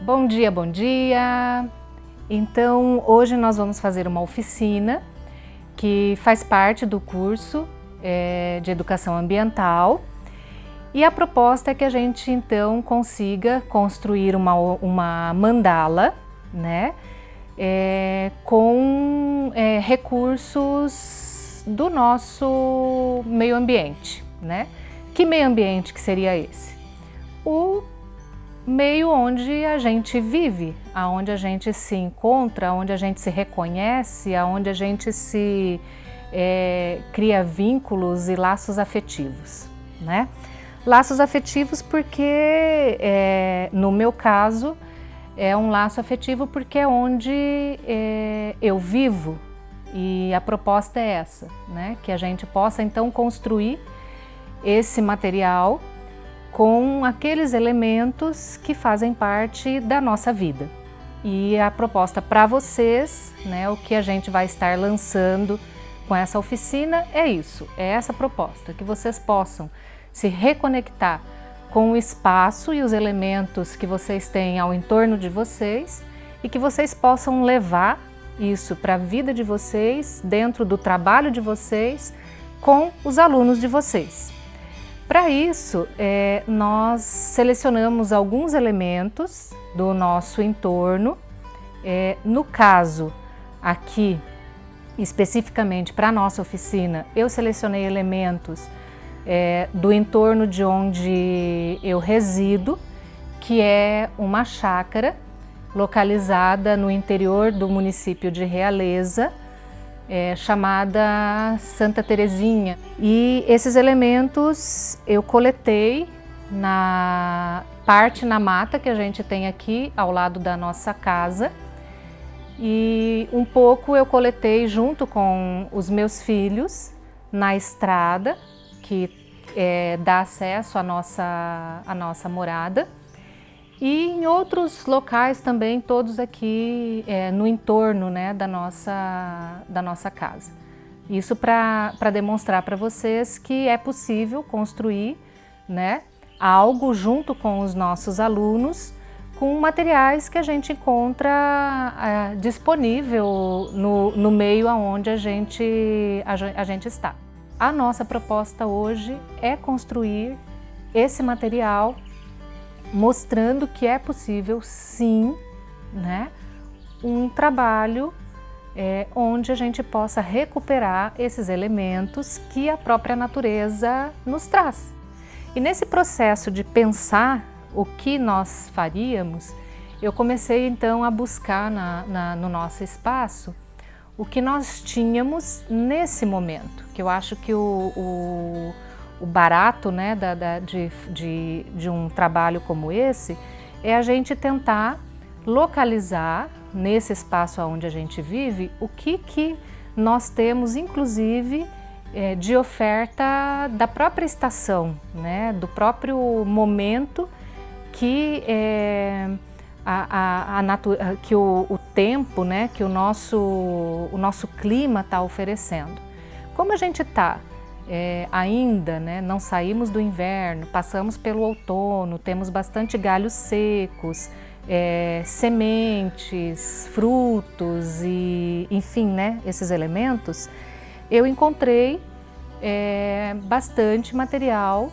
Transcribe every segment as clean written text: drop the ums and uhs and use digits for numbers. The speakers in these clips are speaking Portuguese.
Bom dia, bom dia! Então, hoje nós vamos fazer uma oficina que faz parte do curso de Educação Ambiental e a proposta é que a gente então consiga construir uma mandala, né, com recursos do nosso meio ambiente, né? Que meio ambiente que seria esse? O meio onde a gente vive, aonde a gente se encontra, onde a gente se reconhece, aonde a gente se cria vínculos e laços afetivos, né? Laços afetivos porque, no meu caso, é um laço afetivo porque é onde eu vivo e a proposta é essa, né? Que a gente possa então construir esse material com aqueles elementos que fazem parte da nossa vida. E a proposta para vocês, né, o que a gente vai estar lançando com essa oficina é isso, é essa proposta, que vocês possam se reconectar com o espaço e os elementos que vocês têm ao entorno de vocês e que vocês possam levar isso para a vida de vocês, dentro do trabalho de vocês, com os alunos de vocês. Para isso, nós selecionamos alguns elementos do nosso entorno. No caso, aqui, especificamente para a nossa oficina, eu selecionei elementos do entorno de onde eu resido, que é uma chácara localizada no interior do município de Realeza, chamada Santa Terezinha. E esses elementos eu coletei na mata que a gente tem aqui ao lado da nossa casa, e um pouco eu coletei junto com os meus filhos na estrada que dá acesso à nossa morada, e em outros locais também, todos aqui no entorno, né, da nossa casa. Isso para demonstrar para vocês que é possível construir, né, algo junto com os nossos alunos com materiais que a gente encontra disponível no meio aonde a gente está. A nossa proposta hoje é construir esse material mostrando que é possível, sim, né, um trabalho onde a gente possa recuperar esses elementos que a própria natureza nos traz. E nesse processo de pensar o que nós faríamos, eu comecei então a buscar no nosso espaço o que nós tínhamos nesse momento, que eu acho que o barato, né, de um trabalho como esse é a gente tentar localizar nesse espaço onde a gente vive o que nós temos, inclusive, de oferta da própria estação, né, do próprio momento que que o tempo, né, que o nosso clima está oferecendo. Como a gente está ainda, né, não saímos do inverno, passamos pelo outono, temos bastante galhos secos, sementes, frutos e, enfim, né, esses elementos, eu encontrei bastante material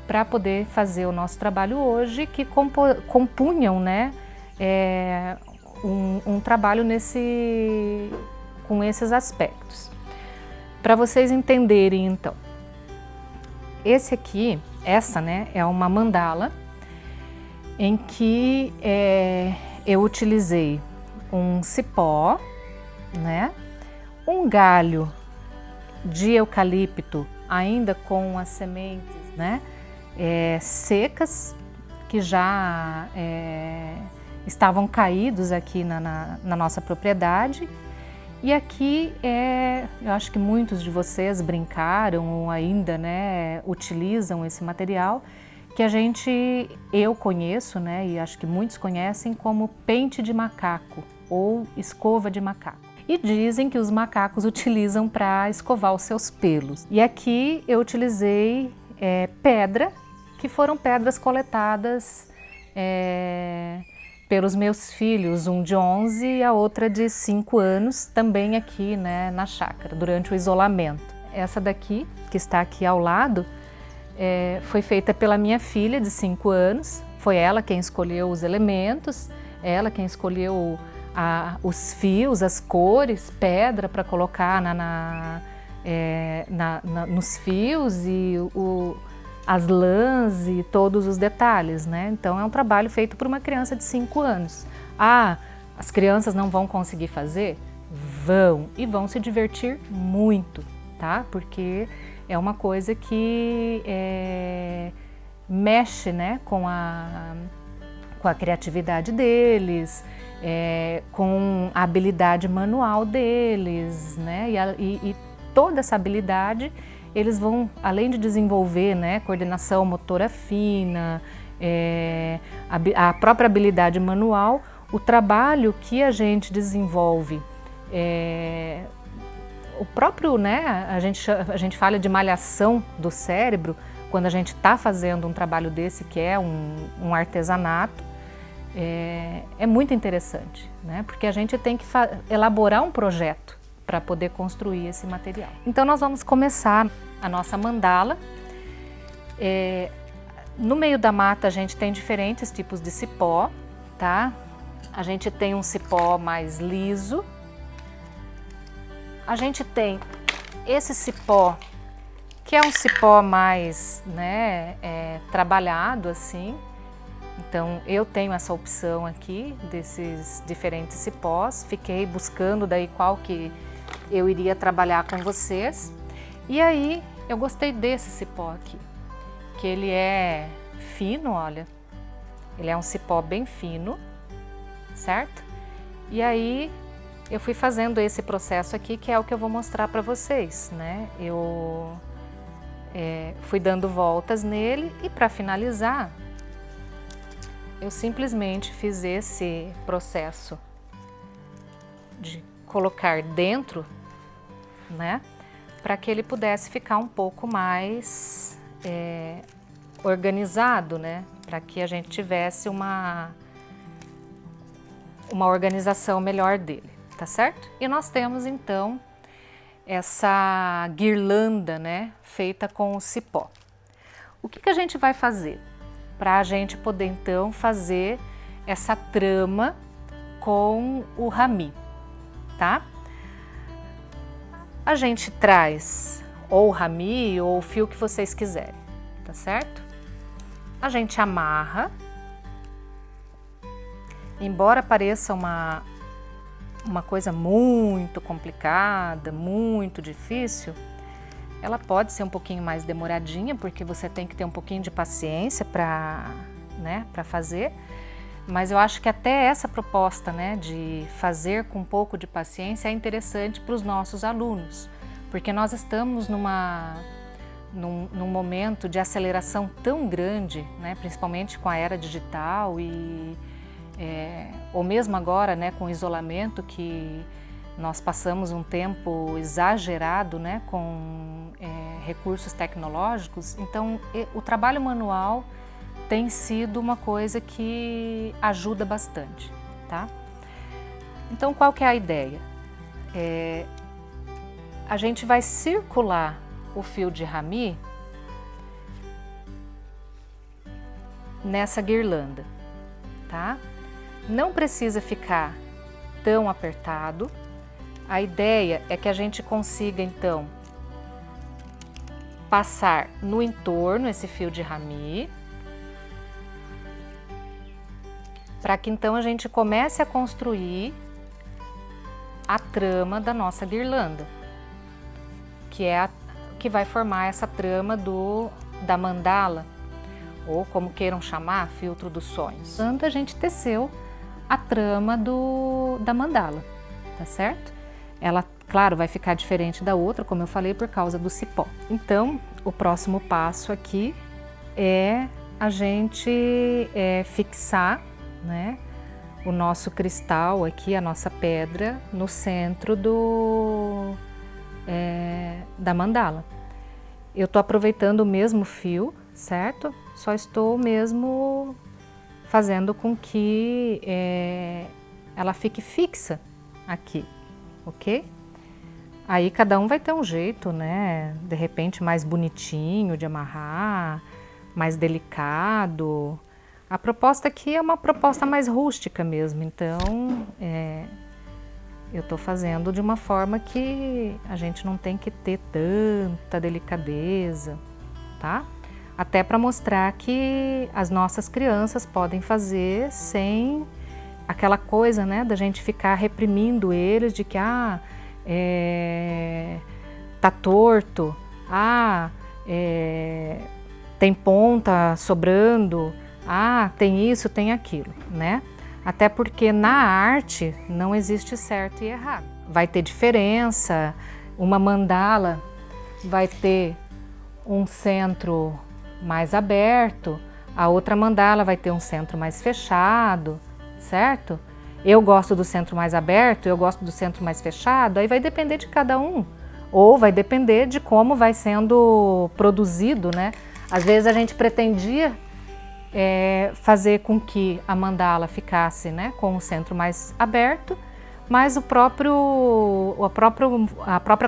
para poder fazer o nosso trabalho hoje, que compunham, né, um trabalho com esses aspectos. Para vocês entenderem, então, essa, né, é uma mandala em que eu utilizei um cipó, né, um galho de eucalipto ainda com as sementes, né, secas, que já estavam caídos aqui na nossa propriedade. E aqui eu acho que muitos de vocês brincaram ou ainda, né, utilizam esse material que eu conheço, né, e acho que muitos conhecem como pente de macaco ou escova de macaco. E dizem que os macacos utilizam para escovar os seus pelos. E aqui eu utilizei pedra, que foram pedras coletadas pelos meus filhos, um de 11 e a outra de 5 anos, também aqui, né, na chácara, durante o isolamento. Essa daqui, que está aqui ao lado, foi feita pela minha filha de 5 anos. Foi ela quem escolheu os elementos, ela quem escolheu os fios, as cores, pedra para colocar nos fios e as lãs e todos os detalhes, né? Então é um trabalho feito por uma criança de 5 anos. As crianças não vão conseguir fazer? Vão, e vão se divertir muito, tá? Porque é uma coisa que mexe, né, com a criatividade deles, com a habilidade manual deles, né? E toda essa habilidade eles vão, além de desenvolver, né, coordenação motora fina, a própria habilidade manual, o trabalho que a gente desenvolve, o próprio, né, a gente fala de malhação do cérebro, quando a gente está fazendo um trabalho desse, que é um artesanato, é muito interessante, né, porque a gente tem que elaborar um projeto para poder construir esse material. Então nós vamos começar a nossa mandala. No meio da mata a gente tem diferentes tipos de cipó, tá? A gente tem um cipó mais liso. A gente tem esse cipó, que é um cipó mais, né, trabalhado assim. Então eu tenho essa opção aqui desses diferentes cipós. Fiquei buscando daí qual que eu iria trabalhar com vocês. E aí eu gostei desse cipó aqui, que ele é fino, olha. Ele é um cipó bem fino, certo? E aí eu fui fazendo esse processo aqui, que é o que eu vou mostrar para vocês, né? Eu fui dando voltas nele e para finalizar, eu simplesmente fiz esse processo de colocar dentro, né? Para que ele pudesse ficar um pouco mais organizado, né? Para que a gente tivesse uma organização melhor dele, tá certo? E nós temos então essa guirlanda, né? Feita com o cipó. O que a gente vai fazer? Para a gente poder então fazer essa trama com o rami, tá? A gente traz ou o rami ou o fio que vocês quiserem, tá certo? A gente amarra. Embora pareça uma coisa muito complicada, muito difícil, ela pode ser um pouquinho mais demoradinha, porque você tem que ter um pouquinho de paciência para, né, para fazer. Mas eu acho que até essa proposta, né, de fazer com um pouco de paciência é interessante para os nossos alunos, porque nós estamos num momento de aceleração tão grande, né, principalmente com a era digital ou mesmo agora, né, com o isolamento, que nós passamos um tempo exagerado, né, com recursos tecnológicos. Então o trabalho manual tem sido uma coisa que ajuda bastante, tá? Então qual que é a ideia? A gente vai circular o fio de rami nessa guirlanda, tá? Não precisa ficar tão apertado. A ideia é que a gente consiga então passar no entorno esse fio de rami, para que então a gente comece a construir a trama da nossa guirlanda, que é que vai formar essa trama da mandala, ou como queiram chamar, filtro dos sonhos. Então a gente teceu a trama da mandala, tá certo? Ela, claro, vai ficar diferente da outra, como eu falei, por causa do cipó. Então, o próximo passo aqui é a gente fixar, né, o nosso cristal aqui, a nossa pedra, no centro da mandala. Eu estou aproveitando o mesmo fio, certo? Só estou mesmo fazendo com que ela fique fixa aqui, ok? Aí cada um vai ter um jeito, né? De repente mais bonitinho de amarrar, mais delicado. A proposta aqui é uma proposta mais rústica mesmo, então eu tô fazendo de uma forma que a gente não tem que ter tanta delicadeza, tá? Até para mostrar que as nossas crianças podem fazer sem aquela coisa, né, da gente ficar reprimindo eles de que tá torto, tem ponta sobrando, tem isso, tem aquilo, né? Até porque na arte não existe certo e errado. Vai ter diferença, uma mandala vai ter um centro mais aberto, a outra mandala vai ter um centro mais fechado, certo? Eu gosto do centro mais aberto, eu gosto do centro mais fechado, aí vai depender de cada um, ou vai depender de como vai sendo produzido, né? Às vezes a gente pretendia fazer com que a mandala ficasse, né, com o centro mais aberto, mas a própria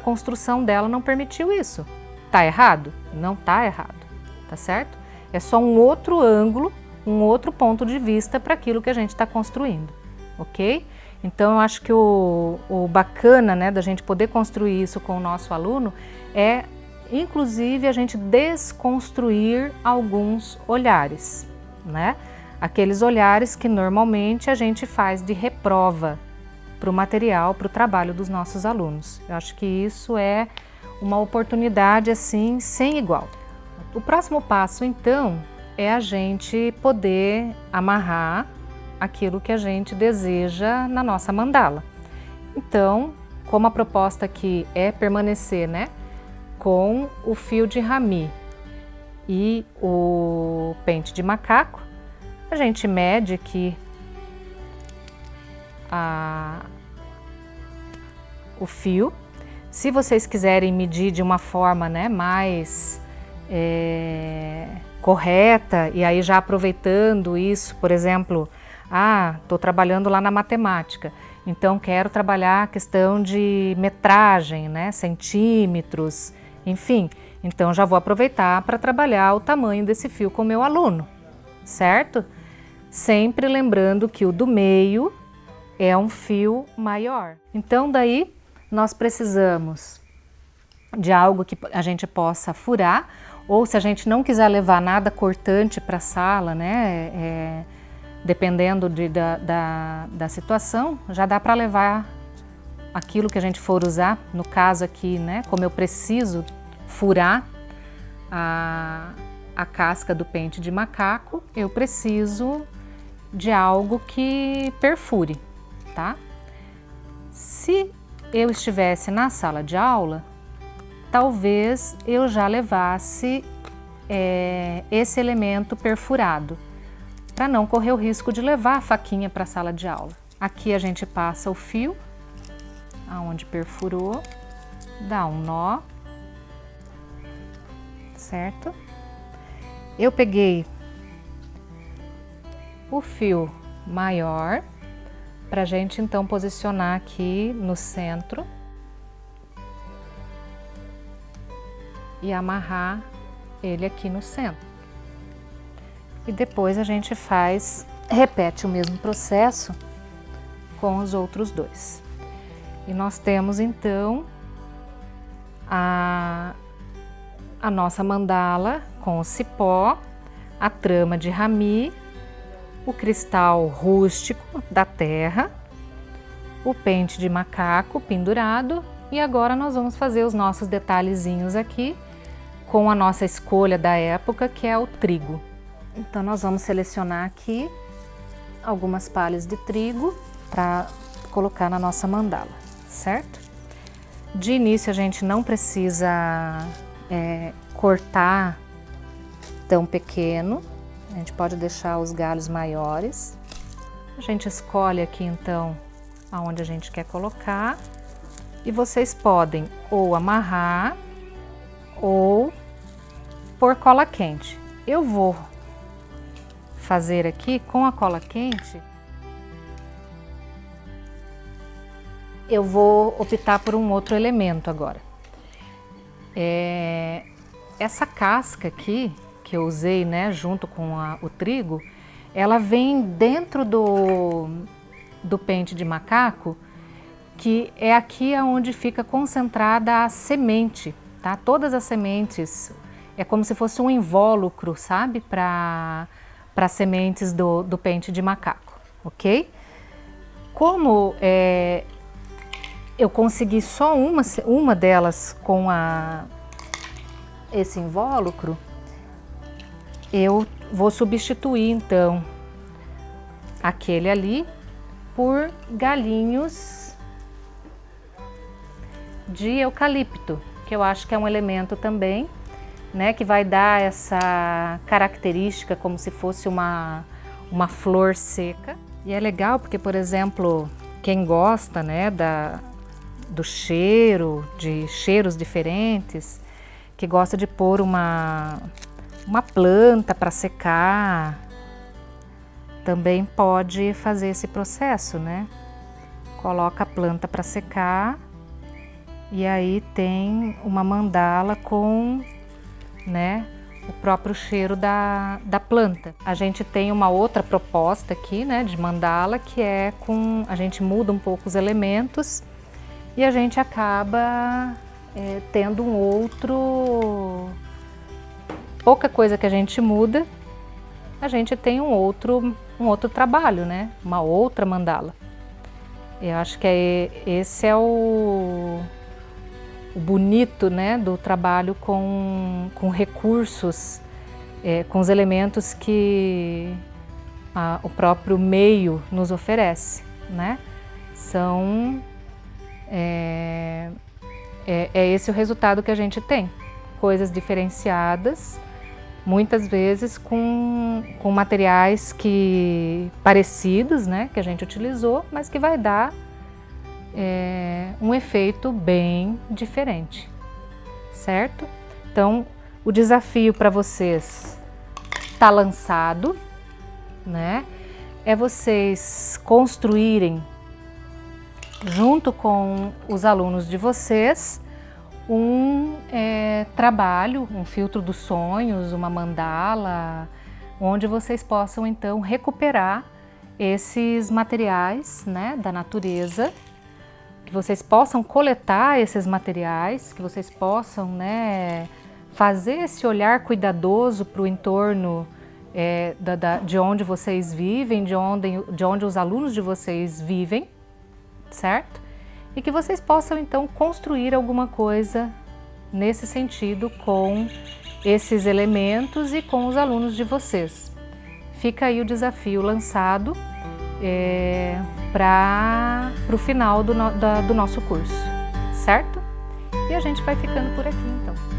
construção dela não permitiu isso. Tá errado? Não tá errado, tá certo? É só um outro ângulo, um outro ponto de vista para aquilo que a gente está construindo, ok? Então eu acho que o bacana, né, da gente poder construir isso com o nosso aluno é, inclusive, a gente desconstruir alguns olhares, né? Aqueles olhares que normalmente a gente faz de reprova para o material, para o trabalho dos nossos alunos. Eu acho que isso é uma oportunidade assim sem igual. O próximo passo, então, é a gente poder amarrar aquilo que a gente deseja na nossa mandala. Então, como a proposta aqui é permanecer, né, com o fio de rami e o pente de macaco, a gente mede aqui o fio. Se vocês quiserem medir de uma forma, né, mais correta, e aí já aproveitando isso, por exemplo, estou trabalhando lá na matemática, então quero trabalhar a questão de metragem, né, centímetros, enfim, então já vou aproveitar para trabalhar o tamanho desse fio com o meu aluno, certo? Sempre lembrando que o do meio é um fio maior. Então daí nós precisamos de algo que a gente possa furar, ou se a gente não quiser levar nada cortante para a sala, né, dependendo da situação, já dá para levar aquilo que a gente for usar. No caso aqui, né, como eu preciso furar a casca do pente de macaco, eu preciso de algo que perfure, tá? Se eu estivesse na sala de aula, talvez eu já levasse esse elemento perfurado, para não correr o risco de levar a faquinha para a sala de aula. Aqui a gente passa o fio, aonde perfurou, dá um nó, certo? Eu peguei o fio maior, para a gente então posicionar aqui no centro e amarrar ele aqui no centro. E depois a gente repete o mesmo processo com os outros dois. E nós temos então a nossa mandala com o cipó, a trama de rami, o cristal rústico da terra, o pente de macaco pendurado, e agora nós vamos fazer os nossos detalhezinhos aqui com a nossa escolha da época, que é o trigo. Então nós vamos selecionar aqui algumas palhas de trigo para colocar na nossa mandala, certo? De início a gente não precisa cortar tão pequeno, a gente pode deixar os galhos maiores. A gente escolhe aqui então aonde a gente quer colocar, e vocês podem ou amarrar ou pôr cola quente. Eu vou fazer aqui com a cola quente, eu vou optar por um outro elemento agora. Essa casca aqui, que eu usei, né, junto com o trigo, ela vem dentro do pente de macaco, que é aqui onde fica concentrada a semente, tá? Todas as sementes, é como se fosse um invólucro, sabe? Para sementes do pente de macaco, ok? Como eu consegui só uma delas com esse invólucro, eu vou substituir então aquele ali por galinhos de eucalipto, que eu acho que é um elemento também, né, que vai dar essa característica como se fosse uma flor seca. E é legal porque, por exemplo, quem gosta, né, do cheiro, de cheiros diferentes, que gosta de pôr uma planta para secar, também pode fazer esse processo, né? Coloca a planta para secar e aí tem uma mandala com, né, o próprio cheiro da planta. A gente tem uma outra proposta aqui, né, de mandala, que é a gente muda um pouco os elementos e a gente acaba tendo um outro... Pouca coisa que a gente muda, a gente tem um outro trabalho, né? Uma outra mandala. Eu acho que esse é o bonito, né, do trabalho com recursos, com os elementos que o próprio meio nos oferece, né? É esse o resultado que a gente tem. Coisas diferenciadas, muitas vezes com materiais parecidos, né, que a gente utilizou, mas que vai dar um efeito bem diferente, certo? Então, o desafio para vocês está lançado, né? É vocês construírem, junto com os alunos de vocês, um trabalho, um filtro dos sonhos, uma mandala, onde vocês possam então recuperar esses materiais, né, da natureza, que vocês possam coletar esses materiais, que vocês possam, né, fazer esse olhar cuidadoso para o entorno de onde vocês vivem, de onde os alunos de vocês vivem, certo? E que vocês possam então construir alguma coisa nesse sentido com esses elementos e com os alunos de vocês. Fica aí o desafio lançado para o final do nosso curso, certo? E a gente vai ficando por aqui então.